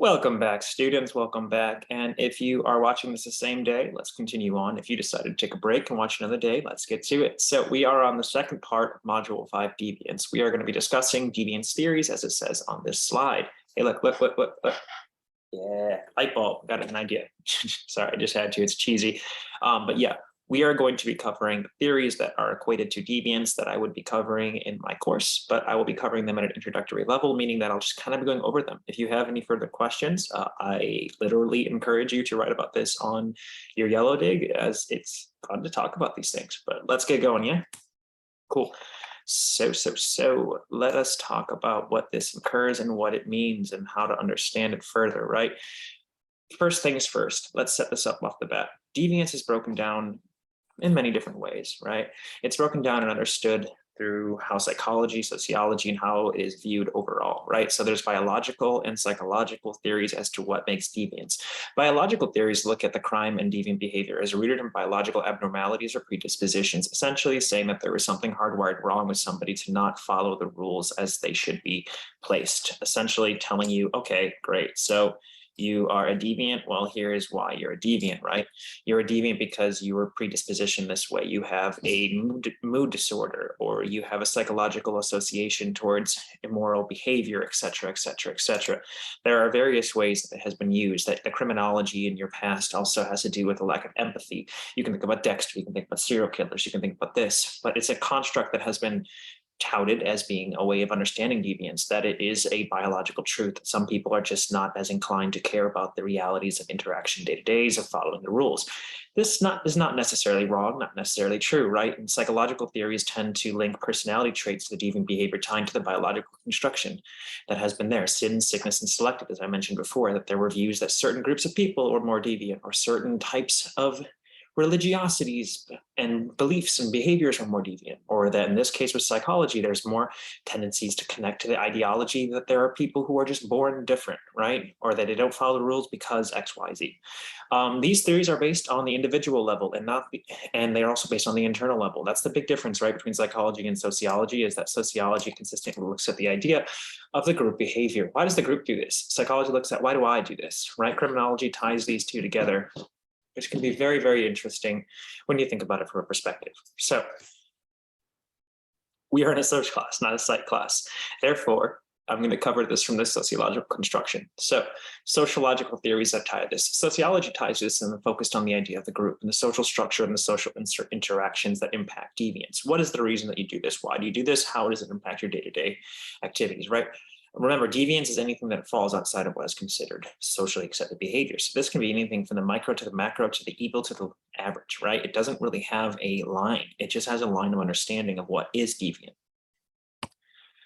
Welcome back, students. Welcome back. And if you are watching this the same day, let's continue on. If you decided to take a break and watch another day, let's get to it. So we are on the second part of Module 5, Deviance. We are going to be discussing deviance theories as it says on this slide. Hey, look. Yeah, light bulb. Got an idea. Sorry, I just had to. It's cheesy. But yeah, we are going to be covering the theories that are equated to deviance that I would be covering in my course, but I will be covering them at an introductory level, meaning that I'll just kind of be going over them. If you have any further questions, I literally encourage you to write about this on your yellow dig, as it's fun to talk about these things. But let's get going, yeah? Cool. So let us talk about what this occurs and what it means and how to understand it further, right? First things first, let's set this up off the bat. Deviance is broken down in many different ways, right? It's broken down and understood through how psychology, sociology, and how it is viewed overall, right? So there's biological and psychological theories as to what makes deviance. Biological theories look at the crime and deviant behavior as rooted in biological abnormalities or predispositions, essentially saying that there was something hardwired wrong with somebody to not follow the rules as they should be placed, essentially telling you, okay, great. So you are a deviant. Well, here is why you're a deviant, right? You're a deviant because you were predispositioned this way. You have a mood disorder, or you have a psychological association towards immoral behavior, et cetera, et cetera, et cetera. There are various ways that it has been used. That the criminology in your past also has to do with a lack of empathy. You can think about Dexter, you can think about serial killers, you can think about this, but it's a construct that has been touted as being a way of understanding deviance, that it is a biological truth. Some people are just not as inclined to care about the realities of interaction day to days of following the rules. This is not necessarily wrong, not necessarily true, right? And psychological theories tend to link personality traits to the deviant behavior tied to the biological construction that has been there. Sin, sickness, and selective, as I mentioned before, that there were views that certain groups of people were more deviant, or certain types of religiosities and beliefs and behaviors are more deviant, or that in this case with psychology, there's more tendencies to connect to the ideology that there are people who are just born different, right? Or that they don't follow the rules because X, Y, Z. These theories are based on the individual level and they're also based on the internal level. That's the big difference, right, between psychology and sociology, is that sociology consistently looks at the idea of the group behavior. Why does the group do this? Psychology looks at, why do I do this, right? Criminology ties these two together, which can be very, very interesting when you think about it from a perspective. So we are in a social class, not a psych class. Therefore, I'm going to cover this from the sociological construction. So sociological theories that tie this. Sociology ties this and focused on the idea of the group and the social structure and the social interactions that impact deviance. What is the reason that you do this? Why do you do this? How does it impact your day-to-day activities, right? Remember, deviance is anything that falls outside of what is considered socially accepted behavior. So this can be anything from the micro to the macro to the evil to the average, right? It doesn't really have a line. It just has a line of understanding of what is deviant.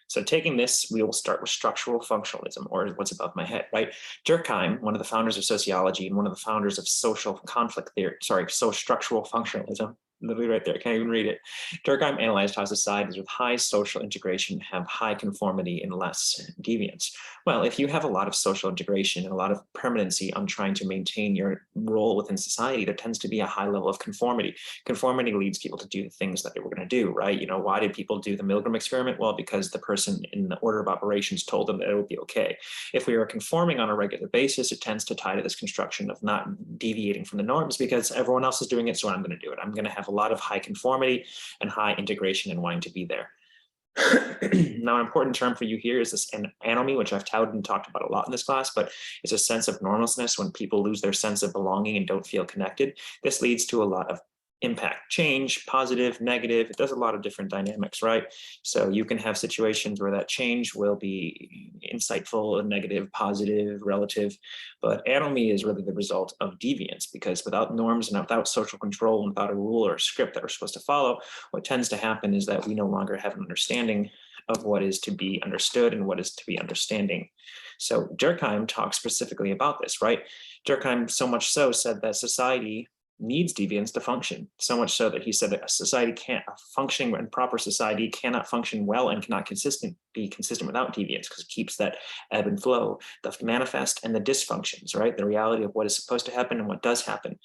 So taking this, we will start with structural functionalism, or what's above my head, right? Durkheim, one of the founders of sociology and one of the founders of social conflict theory, so structural functionalism, literally right there, I can't even read it. Durkheim analyzed how societies with high social integration have high conformity and less deviance. Well, if you have a lot of social integration and a lot of permanency on trying to maintain your role within society, there tends to be a high level of conformity. Conformity leads people to do the things that they were going to do, right? You know, why did people do the Milgram experiment? Well, because the person in the order of operations told them that it would be okay. If we are conforming on a regular basis, it tends to tie to this construction of not deviating from the norms because everyone else is doing it, so I'm going to do it. I'm going to have a lot of high conformity and high integration and wanting to be there. Now, an important term for you here is this anomy, which I've touted and talked about a lot in this class, but it's a sense of normalness when people lose their sense of belonging and don't feel connected. This leads to a lot of impact, change, positive, negative. It does a lot of different dynamics, right? So you can have situations where that change will be insightful, negative, positive, relative, but anomy is really the result of deviance, because without norms and without social control and without a rule or a script that we're supposed to follow, what tends to happen is that we no longer have an understanding of what is to be understood and what is to be understanding. So Durkheim talks specifically about this, right? Durkheim so much so said that society needs deviance to function, so much so that he said that a functioning and proper society cannot function well and cannot be consistent without deviance, because it keeps that ebb and flow, the manifest and the dysfunctions, right? The reality of what is supposed to happen and what does happen.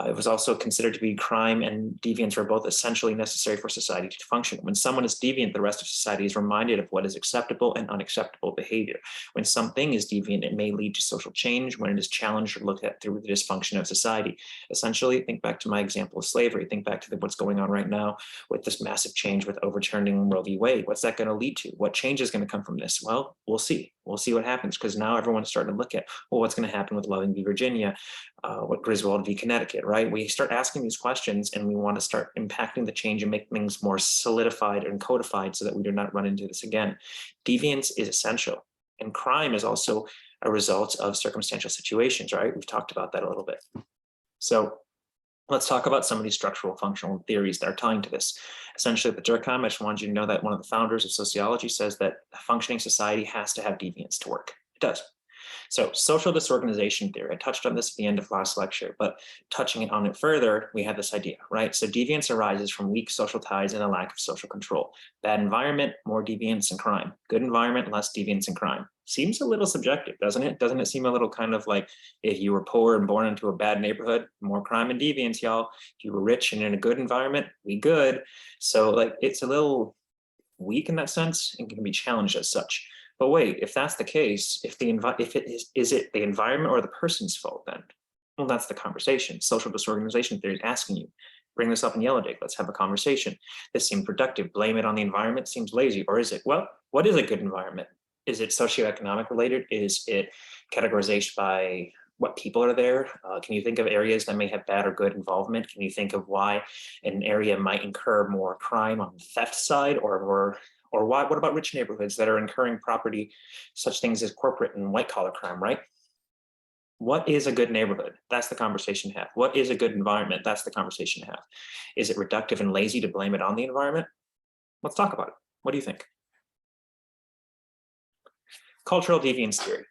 It was also considered to be crime and deviance were both essentially necessary for society to function. When someone is deviant, the rest of society is reminded of what is acceptable and unacceptable behavior. When something is deviant, it may lead to social change. When it is challenged or looked at through the dysfunction of society. Essentially, think back to my example of slavery. Think back to what's going on right now with this massive change with overturning Roe v. Wade. What's that going to lead to? What change is going to come from this? Well, we'll see. We'll see what happens, because now everyone's starting to look at, well, what's going to happen with Loving v. Virginia, what Griswold v. Connecticut, right? We start asking these questions and we want to start impacting the change and make things more solidified and codified so that we do not run into this again. Deviance is essential, and crime is also a result of circumstantial situations, right? We've talked about that a little bit. So let's talk about some of these structural functional theories that are tying to this. Essentially, the Durkheim, I just wanted you to know that one of the founders of sociology says that a functioning society has to have deviance to work. It does. So social disorganization theory, I touched on this at the end of last lecture, but touching on it further, we have this idea, right? So deviance arises from weak social ties and a lack of social control. Bad environment, more deviance and crime. Good environment, less deviance and crime. Seems a little subjective, doesn't it? Doesn't it seem a little kind of like, if you were poor and born into a bad neighborhood, more crime and deviance, y'all. If you were rich and in a good environment, we good. So like, it's a little weak in that sense and can be challenged as such. But wait, if that's the case, is it the environment or the person's fault then? Well, that's the conversation. Social disorganization theory is asking you, bring this up in Yellowdick, let's have a conversation. This seemed productive, blame it on the environment, seems lazy. Or is it, well, what is a good environment? Is it socioeconomic related? Is it categorization by what people are there? Can you think of areas that may have bad or good involvement? Can you think of why an area might incur more crime on the theft side, or why? What about rich neighborhoods that are incurring property, such things as corporate and white collar crime, right? What is a good neighborhood? That's the conversation to have. What is a good environment? That's the conversation to have. Is it reductive and lazy to blame it on the environment? Let's talk about it. What do you think? Cultural deviance theory.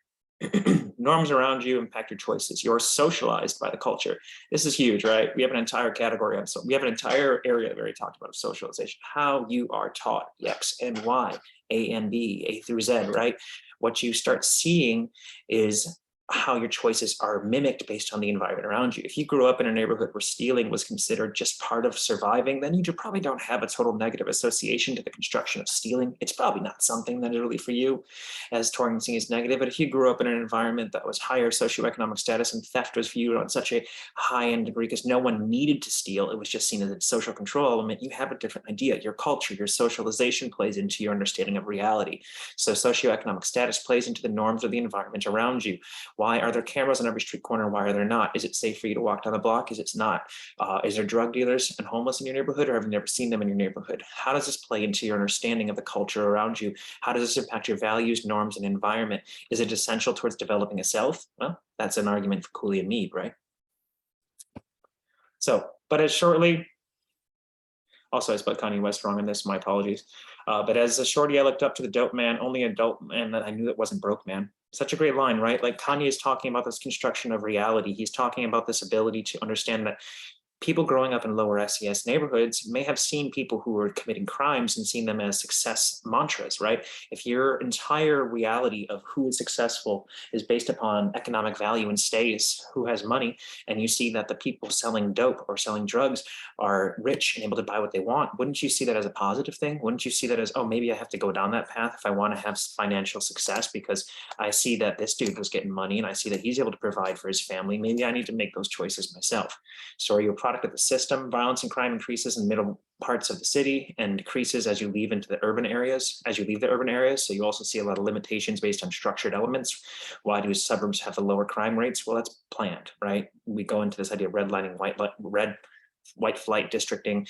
Norms around you impact your choices. You're socialized by the culture. This is huge, right? We have an entire category on, so we have an entire area where we talked about socialization, how you are taught X and Y, A and B, A through Z, right? What you start seeing is how your choices are mimicked based on the environment around you. If you grew up in a neighborhood where stealing was considered just part of surviving, then you probably don't have a total negative association to the construction of stealing. It's probably not something that is really for you, as Torrington sees negative. But if you grew up in an environment that was higher socioeconomic status and theft was viewed on such a high-end degree because no one needed to steal, it was just seen as a social control element, you have a different idea. Your culture, your socialization plays into your understanding of reality. So socioeconomic status plays into the norms of the environment around you. Why are there cameras on every street corner? Why are there not? Is it safe for you to walk down the block? Is it not? Is there drug dealers and homeless in your neighborhood, or have you never seen them in your neighborhood? How does this play into your understanding of the culture around you? How does this impact your values, norms, and environment? Is it essential towards developing a self? Well, that's an argument for Cooley and Mead, right? So, but as shortly, also I spelled Kanye West wrong in this, my apologies. But as a shorty, I looked up to the dope man, only adult man that I knew that wasn't broke man. Such a great line, right? Like Kanye is talking about this construction of reality. He's talking about this ability to understand that people growing up in lower SES neighborhoods may have seen people who were committing crimes and seen them as success mantras, right? If your entire reality of who is successful is based upon economic value and status, who has money, and you see that the people selling dope or selling drugs are rich and able to buy what they want, wouldn't you see that as a positive thing? Wouldn't you see that as, oh, maybe I have to go down that path if I want to have financial success because I see that this dude was getting money and I see that he's able to provide for his family. Maybe I need to make those choices myself. So are you a product of the system? Violence and crime increases in middle parts of the city and decreases as you leave into the urban areas, So you also see a lot of limitations based on structured elements. Why do suburbs have the lower crime rates? Well, that's planned, right? We go into this idea of redlining, white flight districting,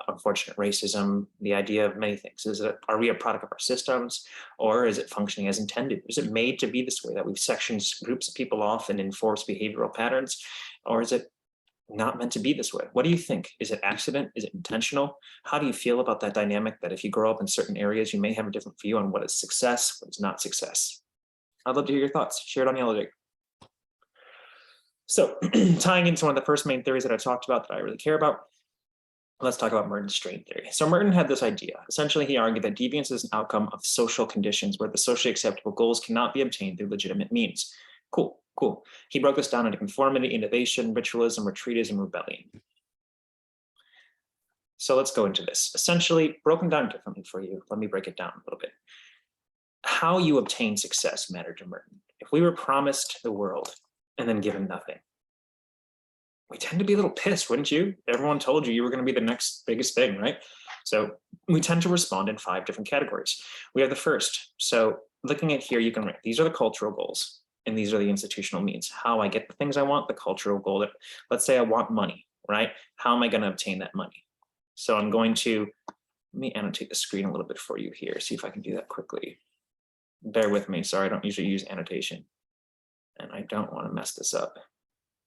unfortunate racism, the idea of many things. Are we a product of our systems, or is it functioning as intended? Is it made to be this way, that we've sectioned groups of people off and enforce behavioral patterns, or is it not meant to be this way? What do you think? Is it accident? Is it intentional? How do you feel about that dynamic, that if you grow up in certain areas, you may have a different view on what is success, what is not success? I'd love to hear your thoughts. Share it on Yellowdick. So tying into one of the first main theories that I talked about that I really care about, let's talk about Merton's strain theory. So Merton had this idea. Essentially, he argued that deviance is an outcome of social conditions where the socially acceptable goals cannot be obtained through legitimate means. Cool. Cool. He broke this down into conformity, innovation, ritualism, retreatism, rebellion. So let's go into this. Essentially, broken down differently for you. Let me break it down a little bit. How you obtain success mattered to Merton. If we were promised the world and then given nothing, we tend to be a little pissed, wouldn't you? Everyone told you you were going to be the next biggest thing, right? So we tend to respond in 5 different categories. We have the first. So looking at here, you can write, these are the cultural goals, and these are the institutional means. How I get the things I want, the cultural goal. That, let's say I want money, right? How am I going to obtain that money? So I'm going to, let me annotate the screen a little bit for you here, see if I can do that quickly. Bear with me, sorry, I don't usually use annotation. And I don't want to mess this up.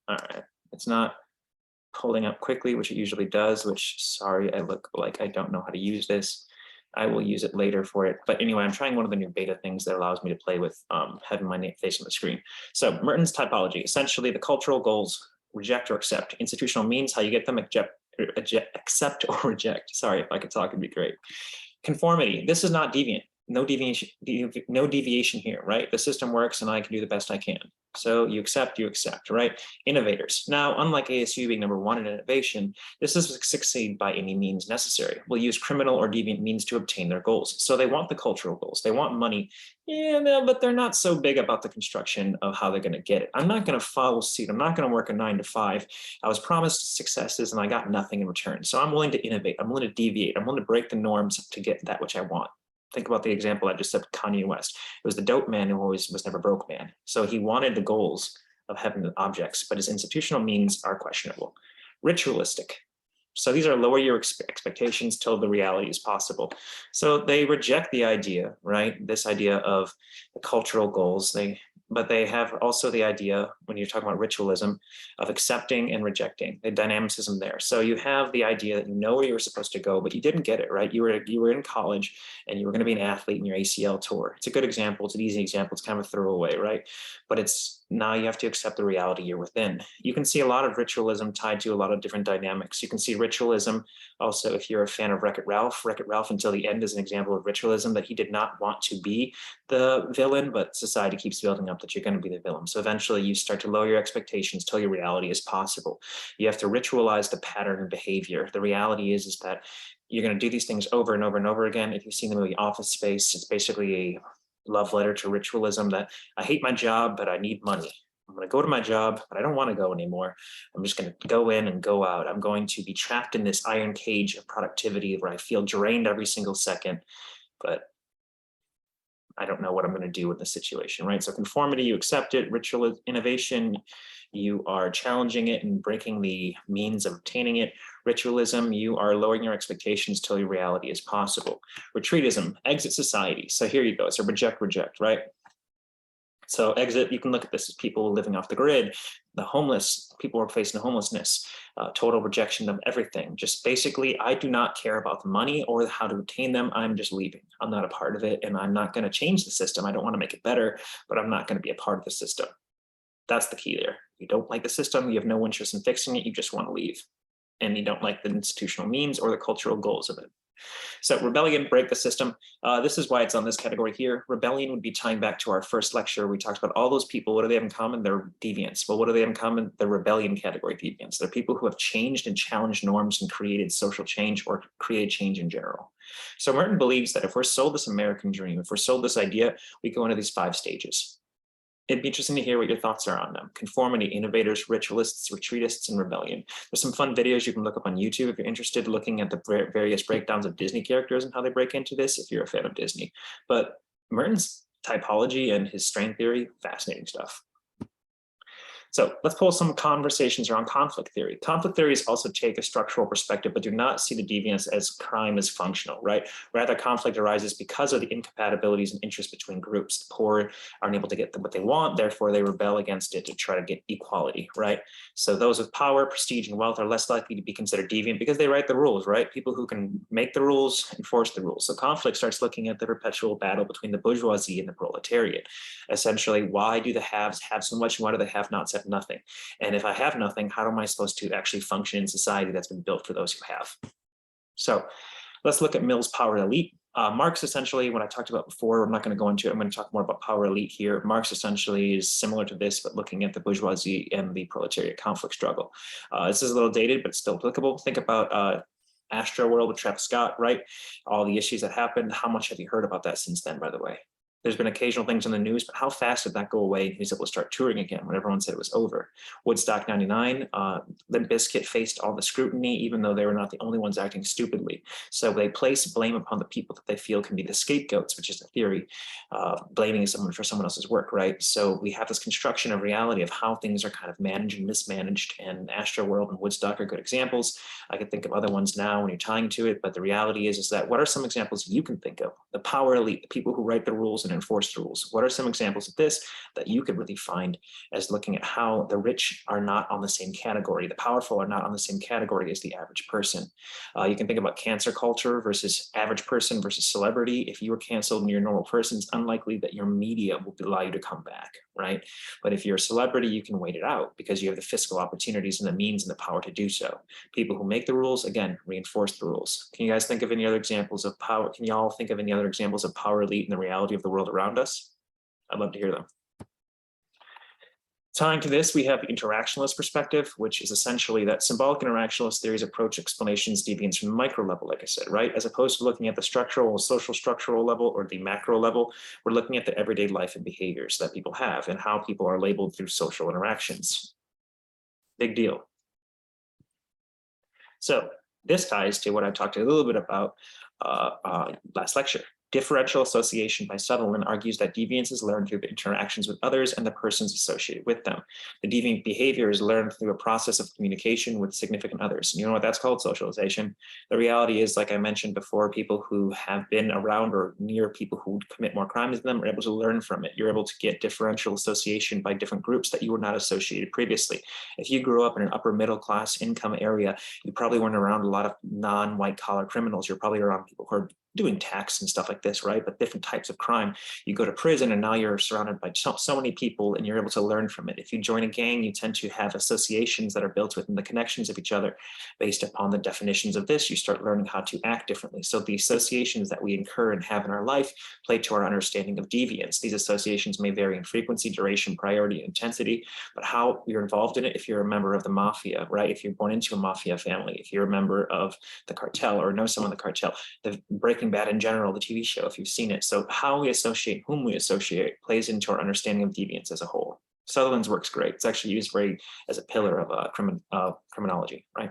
All right, it's not pulling up quickly, which it usually does, which, sorry, I look like I don't know how to use this. I will use it later for it. But anyway, I'm trying one of the new beta things that allows me to play with having my name face on the screen. So Merton's typology, essentially the cultural goals, reject or accept. Institutional means, how you get them, accept or reject. Sorry, if I could talk, it'd be great. Conformity, this is not deviant. No deviation here, right? The system works and I can do the best I can. So you accept, right? Innovators. Now, unlike ASU being number 1 in innovation, this is to succeed by any means necessary. We'll use criminal or deviant means to obtain their goals. So they want the cultural goals. They want money, yeah, no, but they're not so big about the construction of how they're going to get it. I'm not going to follow suit. I'm not going to work a 9 to 5. I was promised successes and I got nothing in return. So I'm willing to innovate. I'm willing to deviate. I'm willing to break the norms to get that which I want. Think about the example I just said, Kanye West. It was the dope man who always was never broke man. So he wanted the goals of having the objects, but his institutional means are questionable. Ritualistic. So these are lower your expectations till the reality is possible. So they reject the idea, right? This idea of the cultural goals. But they have also the idea, when you're talking about ritualism, of accepting and rejecting, the dynamicism there. So you have the idea that you know where you were supposed to go, but you didn't get it, right? You were in college and you were going to be an athlete in your ACL tour. It's a good example. It's an easy example. It's kind of a throwaway, right? But it's now you have to accept the reality you're within. You can see a lot of ritualism tied to a lot of different dynamics. You can see ritualism also, if you're a fan of Wreck-It Ralph until the end is an example of ritualism, that he did not want to be the villain, but society keeps building up that you're going to be the villain. So eventually you start to lower your expectations till your reality is possible. You have to ritualize the pattern of behavior. The reality is that you're going to do these things over and over and over again. If you've seen the movie Office Space, it's basically a love letter to ritualism that I hate my job, but I need money. I'm going to go to my job, but I don't want to go anymore. I'm just going to go in and go out. I'm going to be trapped in this iron cage of productivity where I feel drained every single second, but I don't know what I'm going to do with the situation, right? So conformity, you accept it. Ritual innovation, you are challenging it and breaking the means of obtaining it. Ritualism, you are lowering your expectations till your reality is possible. Retreatism, exit society. So here you go. So reject, right? So exit, you can look at this as people living off the grid, the homeless, people who are facing homelessness, total rejection of everything. Just basically, I do not care about the money or how to obtain them. I'm just leaving. I'm not a part of it, and I'm not going to change the system. I don't want to make it better, but I'm not going to be a part of the system. That's the key there. You don't like the system. You have no interest in fixing it. You just want to leave. And you don't like the institutional means or the cultural goals of it. So rebellion, break the system. This is why it's on this category here. Rebellion would be tying back to our first lecture. We talked about all those people. What do they have in common? They're deviants. Well, what do they have in common? They're rebellion category deviants. They're people who have changed and challenged norms and created social change or created change in general. So Merton believes that if we're sold this American dream, if we're sold this idea, we go into these 5 stages. It'd be interesting to hear what your thoughts are on them. Conformity, innovators, ritualists, retreatists, and rebellion. There's some fun videos you can look up on YouTube if you're interested, looking at the various breakdowns of Disney characters and how they break into this, if you're a fan of Disney. But Merton's typology and his strain theory, fascinating stuff. So let's pull some conversations around conflict theory. Conflict theories also take a structural perspective, but do not see the deviance as crime as functional, right? Rather, conflict arises because of the incompatibilities and interests between groups. The poor aren't able to get what they want, therefore they rebel against it to try to get equality, right? So those with power, prestige, and wealth are less likely to be considered deviant because they write the rules, right? People who can make the rules, enforce the rules. So conflict starts looking at the perpetual battle between the bourgeoisie and the proletariat. Essentially, why do the haves have so much and why do the have-nots have nothing? And if I have nothing, how am I supposed to actually function in society that's been built for those who have? So let's look at Mill's power elite. Marx essentially, what I talked about before, I'm not going to go into it. I'm going to talk more about power elite here. Marx essentially is similar to this, but looking at the bourgeoisie and the proletariat conflict struggle. This is a little dated, but still applicable. Think about Astro World with Travis Scott, right? All the issues that happened. How much have you heard about that since then, by the way? There's been occasional things in the news, but how fast did that go away? He was able to start touring again when everyone said it was over. Woodstock 99, Limp Bizkit faced all the scrutiny, even though they were not the only ones acting stupidly. So they place blame upon the people that they feel can be the scapegoats, which is the theory, blaming someone for someone else's work, right? So we have this construction of reality of how things are kind of managed and mismanaged, and Astro World and Woodstock are good examples. I can think of other ones now when you're tying to it, but the reality is that what are some examples you can think of? The power elite, the people who write the rules and enforce the rules. What are some examples of this that you could really find as looking at how the rich are not on the same category, the powerful are not on the same category as the average person? You can think about cancer culture versus average person versus celebrity. If you were canceled and you're a normal person, it's unlikely that your media will allow you to come back, right? But if you're a celebrity, you can wait it out because you have the fiscal opportunities and the means and the power to do so. People who make the rules, again, reinforce the rules. Can you guys think of any other examples of power? Can you all think of any other examples of power elite in the reality of the world around us? I'd love to hear them. Tying to this, we have the interactionalist perspective, which is essentially that symbolic interactionalist theories approach explanations deviance from the micro level, like I said, right? As opposed to looking at the structural or social structural level or the macro level, we're looking at the everyday life and behaviors that people have and how people are labeled through social interactions. Big deal. So this ties to what I talked a little bit about last lecture. Differential association by Sutherland argues that deviance is learned through the interactions with others and the persons associated with them. The deviant behavior is learned through a process of communication with significant others. And you know what that's called? Socialization. The reality is, like I mentioned before, people who have been around or near people who commit more crimes than them are able to learn from it. You're able to get differential association by different groups that you were not associated previously. If you grew up in an upper middle class income area, you probably weren't around a lot of non-white collar criminals. You're probably around people who are doing tax and stuff like this, right? But different types of crime. You go to prison and now you're surrounded by so many people and you're able to learn from it. If you join a gang, you tend to have associations that are built within the connections of each other. Based upon the definitions of this, you start learning how to act differently. So the associations that we incur and have in our life play to our understanding of deviance. These associations may vary in frequency, duration, priority, and intensity, but how you're involved in it, if you're a member of the mafia, right? If you're born into a mafia family, if you're a member of the cartel or know someone in the cartel, the Breaking Bad in general, the TV show, if you've seen it. So how we associate, whom we associate, plays into our understanding of deviance as a whole. Sutherland's work's great. It's actually used as a pillar of criminology, right?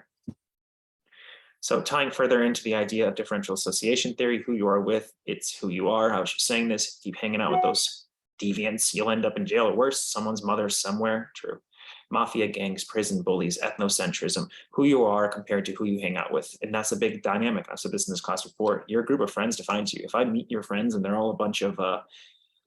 So tying further into the idea of differential association theory, who you are with, it's who you are. I was just saying this, keep hanging out with those deviants, you'll end up in jail or worse, someone's mother somewhere, true. Mafia, gangs, prison, bullies, ethnocentrism, who you are compared to who you hang out with. And that's a big dynamic. I've said this in this class before. Your group of friends defines you. If I meet your friends and they're all a bunch of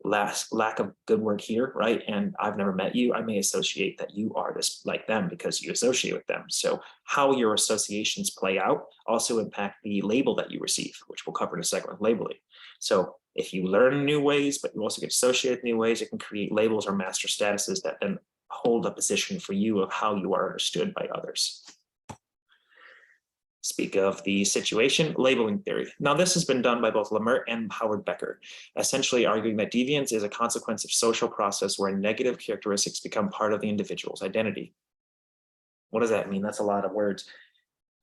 lack of good work here, right? And I've never met you, I may associate that you are just like them because you associate with them. So how your associations play out also impact the label that you receive, which we'll cover in a second with labeling. So if you learn new ways, but you also get associated with new ways, it can create labels or master statuses that then hold a position for you of how you are understood by others. Speak of the situation, labeling theory. Now, this has been done by both Lemert and Howard Becker, essentially arguing that deviance is a consequence of social process where negative characteristics become part of the individual's identity. What does that mean? That's a lot of words.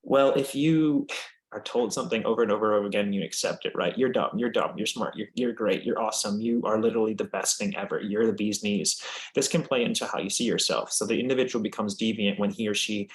Well, if you are told something over and over again, you accept it, right? You're dumb, you're smart, you're great, you're awesome, you are literally the best thing ever, you're the bee's knees. This can play into how you see yourself. So the individual becomes deviant when he or she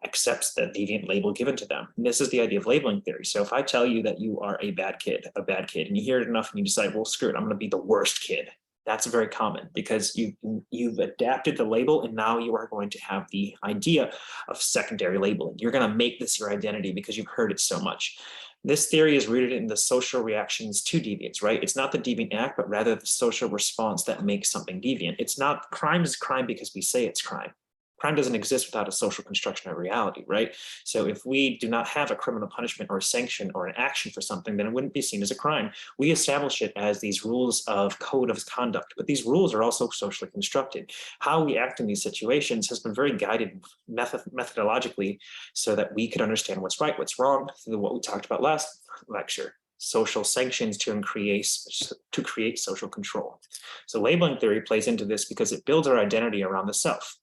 accepts the deviant label given to them. And this is the idea of labeling theory. So if I tell you that you are a bad kid, and you hear it enough and you decide, well, screw it, I'm going to be the worst kid. That's very common because you've adapted the label and now you are going to have the idea of secondary labeling. You're going to make this your identity because you've heard it so much. This theory is rooted in the social reactions to deviance, right? It's not the deviant act, but rather the social response that makes something deviant. It's not crime is crime because we say it's crime. Crime doesn't exist without a social construction of reality, right? So if we do not have a criminal punishment or a sanction or an action for something, then it wouldn't be seen as a crime. We establish it as these rules of code of conduct, but these rules are also socially constructed. How we act in these situations has been very guided methodologically so that we could understand what's right, what's wrong, through what we talked about last lecture. social sanctions to create social control. So labeling theory plays into this because it builds our identity around the self.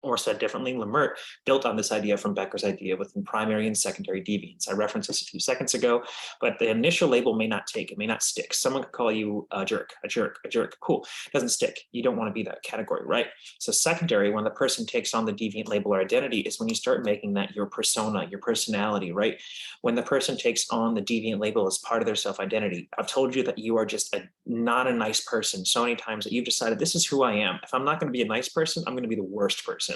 Or said differently, Lemert built on this idea from Becker's idea within primary and secondary deviance. I referenced this a few seconds ago, but the initial label may not take, it may not stick. Someone could call you a jerk, a jerk, a jerk. Cool, it doesn't stick. You don't want to be that category, right? So secondary, when the person takes on the deviant label or identity, is when you start making that your persona, your personality, right? When the person takes on the deviant label as part of their self-identity. I've told you that you are just not a nice person so many times that you've decided this is who I am. If I'm not going to be a nice person, I'm going to be the worst person.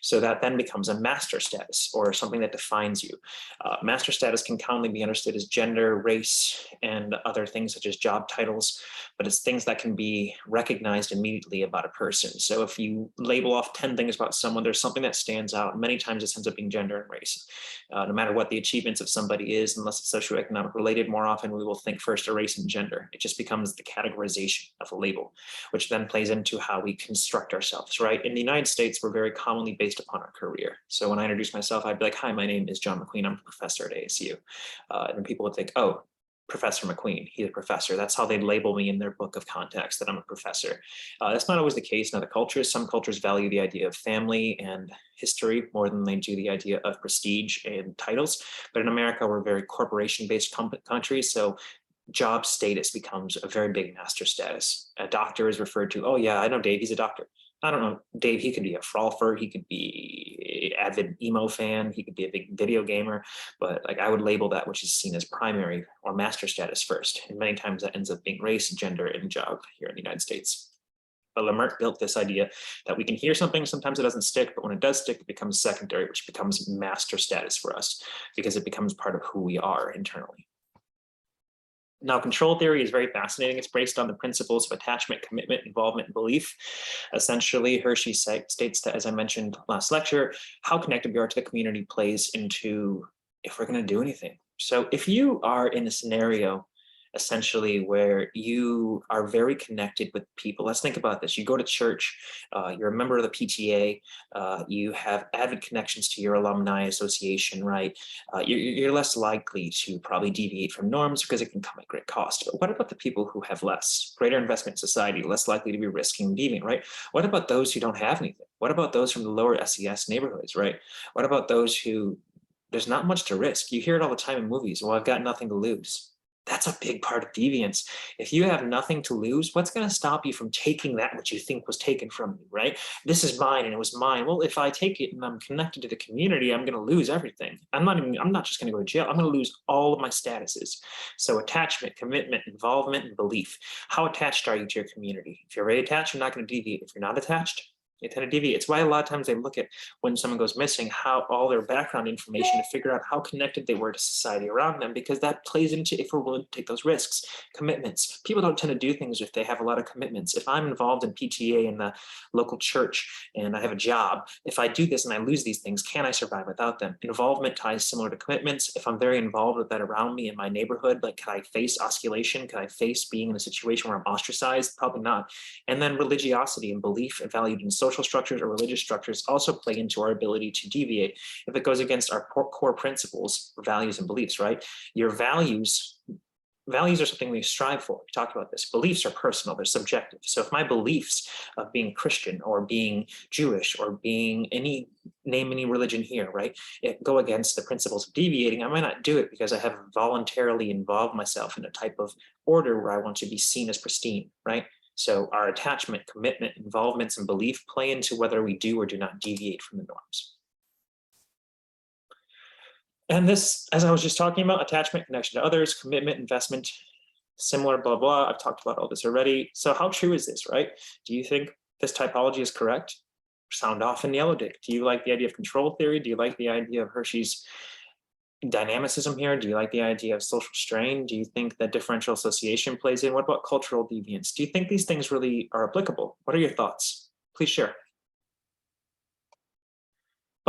So that then becomes a master status or something that defines you. Master status can commonly be understood as gender, race, and other things such as job titles, but it's things that can be recognized immediately about a person. So if you label off 10 things about someone, there's something that stands out. Many times this ends up being gender and race. No matter what the achievements of somebody is, unless it's socioeconomic related, more often we will think first of race and gender. It just becomes the categorization of a label, which then plays into how we construct ourselves, right? In the United States, we're very commonly based upon our career. So when I introduce myself, I'd be like, hi, my name is John McQueen. I'm a professor at ASU. And then people would think, oh, Professor McQueen, he's a professor. That's how they label me in their book of context, that I'm a professor. That's not always the case in other cultures. Some cultures value the idea of family and history more than they do the idea of prestige and titles. But in America, we're a very corporation-based country. So job status becomes a very big master status. A doctor is referred to, oh yeah, I know Dave, he's a doctor. I don't know, Dave, he could be a frolfer, he could be an avid emo fan, he could be a big video gamer, but like I would label that which is seen as primary or master status first. And many times that ends up being race, gender, and job here in the United States. But Lemert built this idea that we can hear something, sometimes it doesn't stick, but when it does stick, it becomes secondary, which becomes master status for us because it becomes part of who we are internally. Now, control theory is very fascinating. It's based on the principles of attachment, commitment, involvement, and belief. Essentially, Hirschi states that, as I mentioned last lecture, how connected we are to the community plays into if we're going to do anything. So if you are in a scenario essentially where you are very connected with people. Let's think about this. You go to church, you're a member of the PTA, you have avid connections to your alumni association, right? You're less likely to probably deviate from norms because it can come at great cost. But what about the people who have less, greater investment in society, less likely to be risking deviant, right? What about those who don't have anything? What about those from the lower SES neighborhoods, right? What about those who there's not much to risk? You hear it all the time in movies. Well, I've got nothing to lose. That's a big part of deviance. If you have nothing to lose, what's going to stop you from taking that which you think was taken from you, right? This is mine and it was mine. Well, if I take it and I'm connected to the community, I'm going to lose everything. I'm not just going to go to jail. I'm going to lose all of my statuses. So attachment, commitment, involvement, and belief. How attached are you to your community? If you're very attached, you're not going to deviate. If you're not attached, you tend to deviate. It's why a lot of times they look at when someone goes missing, how all their background information to figure out how connected they were to society around them, because that plays into if we're willing to take those risks. Commitments. People don't tend to do things if they have a lot of commitments. If I'm involved in PTA in the local church and I have a job, if I do this and I lose these things, can I survive without them? Involvement ties similar to commitments. If I'm very involved with that around me in my neighborhood, like can I face osculation? Can I face being in a situation where I'm ostracized? Probably not. And then religiosity and belief valued in social structures or religious structures also play into our ability to deviate if it goes against our core principles, values, and beliefs, right? Your values are something we strive for. We talked about this. Beliefs are personal, they're subjective. So if my beliefs of being Christian or being Jewish or being name any religion here, right, it go against the principles of deviating, I might not do it because I have voluntarily involved myself in a type of order where I want to be seen as pristine, right? So our attachment, commitment, involvements, and belief play into whether we do or do not deviate from the norms. And this, as I was just talking about, attachment, connection to others, commitment, investment, similar, blah, blah. I've talked about all this already. So how true is this, right? Do you think this typology is correct? Sound off in yellow dick. Do you like the idea of control theory? Do you like the idea of Hirschi's dynamicism here? Do you like the idea of social strain? Do you think that differential association plays in? What about cultural deviance? Do you think these things really are applicable? What are your thoughts? Please share.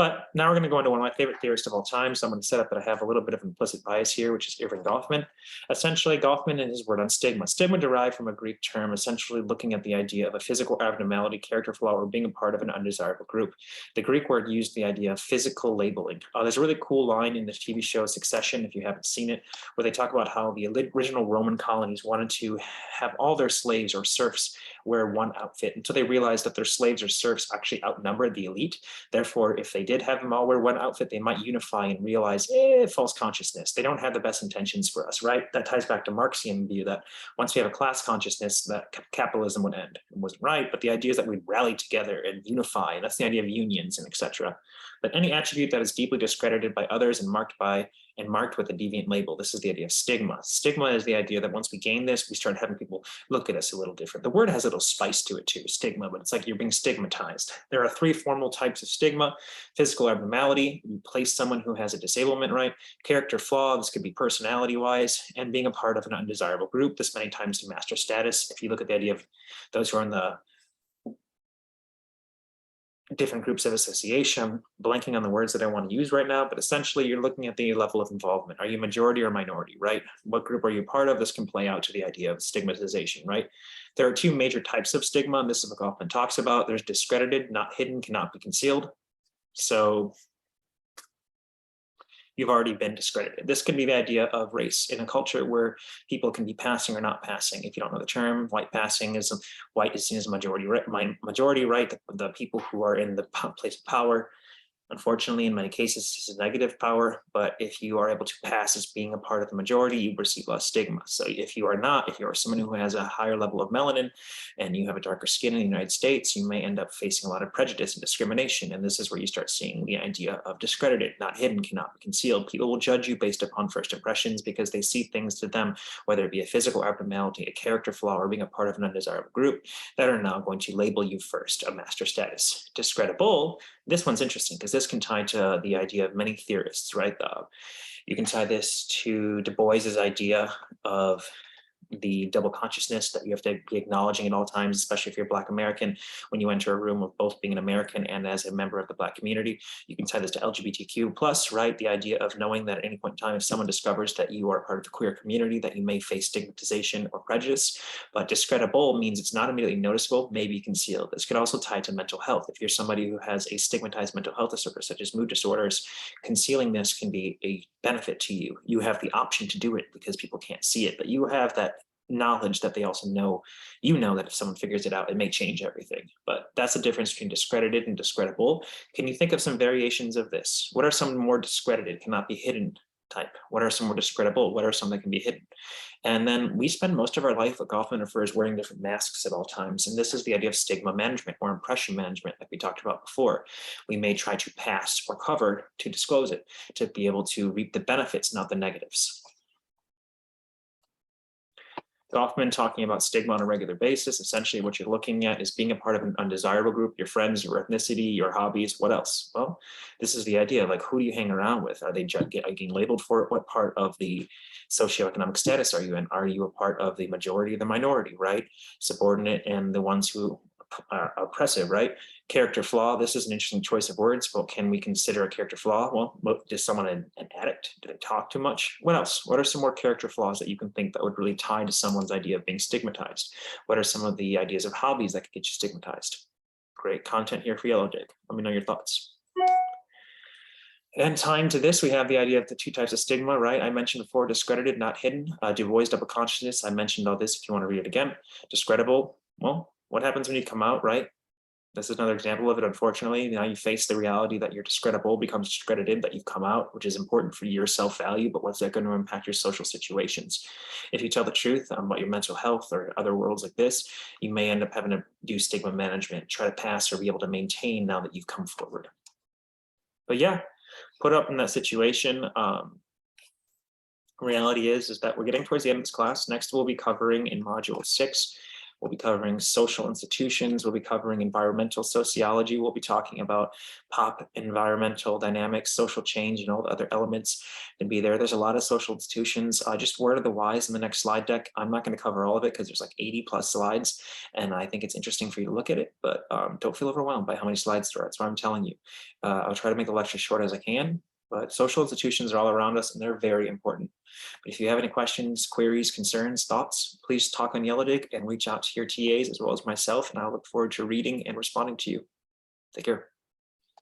But now we're going to go into one of my favorite theorists of all time. So I'm going to set up that I have a little bit of implicit bias here, which is Erving Goffman. Essentially, Goffman and his word on stigma. Stigma derived from a Greek term, essentially looking at the idea of a physical abnormality, character flaw, or being a part of an undesirable group. The Greek word used the idea of physical labeling. There's a really cool line in the TV show Succession, if you haven't seen it, where they talk about how the original Roman colonies wanted to have all their slaves or serfs wear one outfit until they realized that their slaves or serfs actually outnumbered the elite. Therefore, if they did have them all wear one outfit, they might unify and realize, false consciousness. They don't have the best intentions for us, right? That ties back to Marxian view that once we have a class consciousness, that capitalism would end. It wasn't right, but the idea is that we'd rally together and unify, and that's the idea of unions and etc. But any attribute that is deeply discredited by others and marked with a deviant label. This is the idea of stigma. Stigma is the idea that once we gain this, we start having people look at us a little different. The word has a little spice to it too, stigma, but it's like you're being stigmatized. There are three formal types of stigma: physical abnormality, you place someone who has a disablement, right? Character flaw, this could be personality-wise, and being a part of an undesirable group. This many times to master status. If you look at the idea of those who are in the different groups of association, blanking on the words that I want to use right now, but essentially you're looking at the level of involvement. Are you majority or minority, right? What group are you part of? This can play out to the idea of stigmatization, right? There are two major types of stigma, and this is what Goffman talks about. There's discredited, not hidden, cannot be concealed. So you've already been discredited. This could be the idea of race in a culture where people can be passing or not passing. If you don't know the term, white passing is white is seen as majority right. The people who are in the place of power. Unfortunately, in many cases, this is a negative power, but if you are able to pass as being a part of the majority, you receive less stigma. So if you are not, if you are someone who has a higher level of melanin and you have a darker skin in the United States, you may end up facing a lot of prejudice and discrimination. And this is where you start seeing the idea of discredited, not hidden, cannot be concealed. People will judge you based upon first impressions because they see things to them, whether it be a physical abnormality, a character flaw, or being a part of an undesirable group, that are now going to label you first, a master status. Discreditable, this one's interesting because this can tie to the idea of many theorists, right? You can tie this to Du Bois's idea of the double consciousness that you have to be acknowledging at all times, especially if you're Black American, when you enter a room of both being an American and as a member of the Black community. You can tie this to LGBTQ plus, right? The idea of knowing that at any point in time, if someone discovers that you are part of the queer community, that you may face stigmatization or prejudice. But discreditable means it's not immediately noticeable, maybe concealed. This could also tie to mental health. If you're somebody who has a stigmatized mental health disorder, such as mood disorders, concealing this can be a benefit to you. You have the option to do it because people can't see it, but you have that knowledge that they also know, that if someone figures it out, it may change everything. But that's the difference between discredited and discreditable. Can you think of some variations of this? What are some more discredited, cannot be hidden type? What are some more discreditable? What are some that can be hidden? And then we spend most of our life, what Goffman refers, wearing different masks at all times. And this is the idea of stigma management or impression management, like we talked about before. We may try to pass or cover to disclose it, to be able to reap the benefits, not the negatives. Goffman talking about stigma on a regular basis. Essentially, what you're looking at is being a part of an undesirable group, your friends, your ethnicity, your hobbies, what else? Well, this is the idea, like who do you hang around with? Are they getting labeled for it? What part of the socioeconomic status are you in? Are you a part of the majority or the minority, right? Subordinate and the ones who are oppressive, right? Character flaw, this is an interesting choice of words, but can we consider a character flaw? Well, is someone an addict? Do they talk too much? What else? What are some more character flaws that you can think that would really tie to someone's idea of being stigmatized? What are some of the ideas of hobbies that could get you stigmatized? Great content here for Yellow Dig. Let me know your thoughts. And tying to this, we have the idea of the two types of stigma, right? I mentioned before, discredited, not hidden. Du Bois double consciousness. I mentioned all this if you want to read it again. Discreditable, well, what happens when you come out, right? This is another example of it, unfortunately. Now you face the reality that you're discreditable, becomes discredited, that you've come out, which is important for your self-value, but what's that going to impact your social situations? If you tell the truth about your mental health or other worlds like this, you may end up having to do stigma management, try to pass or be able to maintain now that you've come forward. But yeah, put up in that situation. Reality is that we're getting towards the end of this class. Next, we'll be covering in module 6, We'll be covering social institutions. We'll be covering environmental sociology. We'll be talking about pop environmental dynamics, social change, and all the other elements to be there. There's a lot of social institutions. Just word of the wise in the next slide deck. I'm not going to cover all of it because there's like 80 plus slides, and I think it's interesting for you to look at it, but don't feel overwhelmed by how many slides there are. That's what I'm telling you. I'll try to make the lecture short as I can, but social institutions are all around us and they're very important. But if you have any questions, queries, concerns, thoughts, please talk on Yellowdig and reach out to your TAs as well as myself, and I'll look forward to reading and responding to you. Take care.